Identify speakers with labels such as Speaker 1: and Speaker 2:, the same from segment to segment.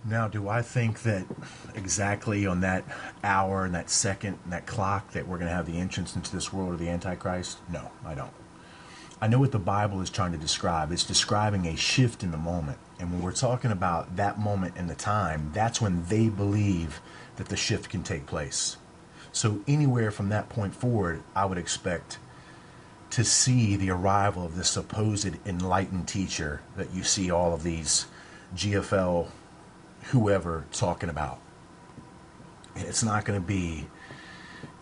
Speaker 1: Now, do I think that exactly on that hour and that second and that clock that we're going to have the entrance into this world of the Antichrist? No, I don't. I know what the Bible is trying to describe. It's describing a shift in the moment. And when we're talking about that moment in the time, that's when they believe that the shift can take place. So anywhere from that point forward, I would expect to see the arrival of this supposed enlightened teacher that you see all of these GFL whoever talking about. And it's not going to be,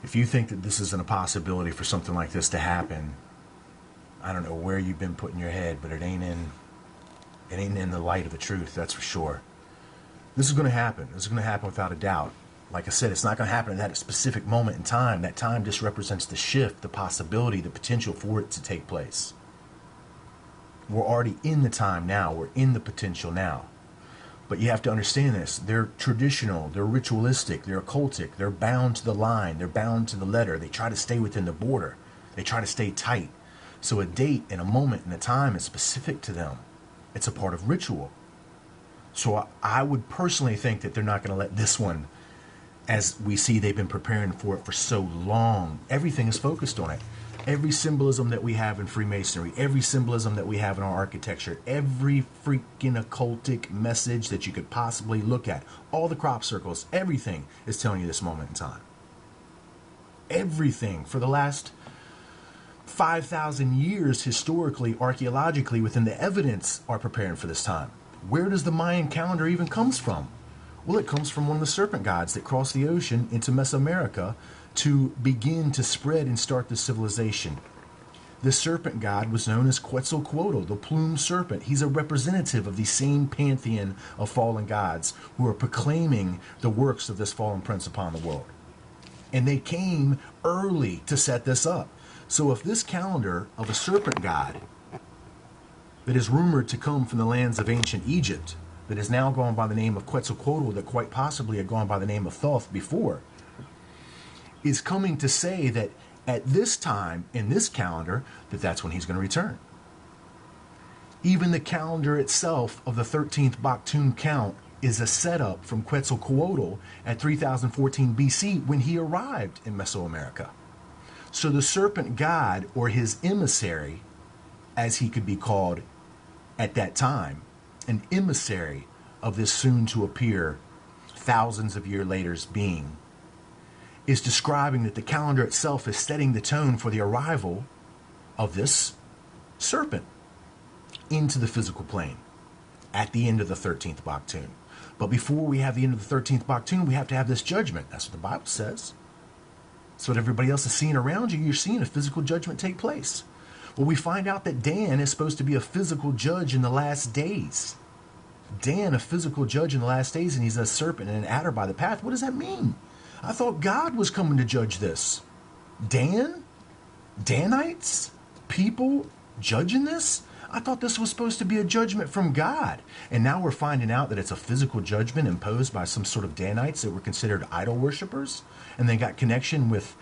Speaker 1: if you think that this isn't a possibility for something like this to happen, I don't know where you've been putting your head, but it ain't in the light of the truth, that's for sure. This is going to happen. This is going to happen without a doubt. Like I said, it's not going to happen at that specific moment in time. That time just represents the shift, the possibility, the potential for it to take place. We're already in the time now. We're in the potential now. But you have to understand this. They're traditional, they're ritualistic, they're occultic, they're bound to the line, they're bound to the letter. They try to stay within the border. They try to stay tight. So a date and a moment and a time is specific to them. It's a part of ritual. So I would personally think that they're not going to let this one, as we see they've been preparing for it for so long. Everything is focused on it. Every symbolism that we have in Freemasonry, every symbolism that we have in our architecture, every freaking occultic message that you could possibly look at, all the crop circles, everything is telling you this moment in time. Everything for the last 5,000 years, historically, archaeologically, within the evidence, are preparing for this time. Where does the Mayan calendar even comes from? Well, it comes from one of the serpent gods that crossed the ocean into Mesoamerica to begin to spread and start the civilization. The serpent god was known as Quetzalcoatl, the plumed serpent. He's a representative of the same pantheon of fallen gods who are proclaiming the works of this fallen prince upon the world. And they came early to set this up. So if this calendar of a serpent god that is rumored to come from the lands of ancient Egypt, that is now gone by the name of Quetzalcoatl, that quite possibly had gone by the name of Thoth before, is coming to say that at this time in this calendar, that's when he's going to return. Even the calendar itself of the 13th Baktun count is a setup from Quetzalcoatl at 3014 BC when he arrived in Mesoamerica. So the serpent god, or his emissary, as he could be called at that time, an emissary of this soon to appear thousands of years later's being, is describing that the calendar itself is setting the tone for the arrival of this serpent into the physical plane at the end of the 13th Baktun. But before we have the end of the 13th Baktun, we have to have this judgment. That's what the Bible says. So what everybody else is seeing around you, you're seeing a physical judgment take place. Well, we find out that Dan is supposed to be a physical judge in the last days. Dan, a physical judge in the last days, and he's a serpent and an adder by the path. What does that mean? I thought God was coming to judge this. Dan? Danites? People judging this? I thought this was supposed to be a judgment from God. And now we're finding out that it's a physical judgment imposed by some sort of Danites that were considered idol worshipers. And they got connection with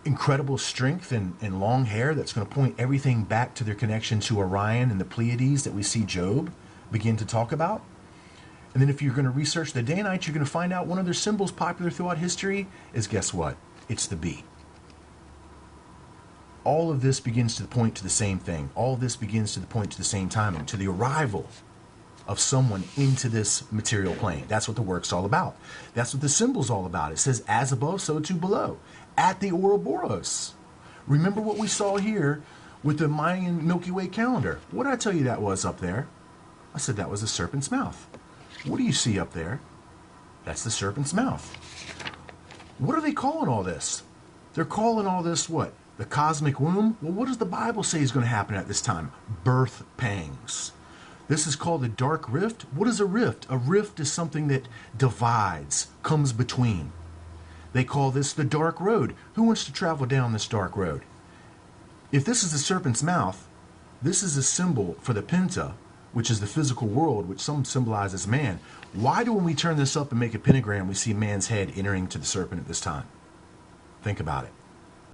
Speaker 1: incredible strength and long hair that's going to point everything back to their connection to Orion and the Pleiades that we see Job begin to talk about. And then if you're going to research the Danites, you're going to find out one of their symbols popular throughout history is, guess what? It's the bee. All of this begins to point to the same thing. All of this begins to point to the same timing, to the arrival of someone into this material plane. That's what the work's all about. That's what the symbol's all about. It says, as above, so too below. At the Ouroboros. Remember what we saw here with the Mayan Milky Way calendar. What did I tell you that was up there? I said that was a serpent's mouth. What do you see up there? That's the serpent's mouth. What are they calling all this? They're calling all this what? The cosmic womb? Well, what does the Bible say is going to happen at this time? Birth pangs. This is called a dark rift. What is a rift? A rift is something that divides, comes between. They call this the dark road. Who wants to travel down this dark road? If this is the serpent's mouth, this is a symbol for the Penta, which is the physical world, which some symbolize as man. Why do, when we turn this up and make a pentagram, we see man's head entering to the serpent at this time? Think about it.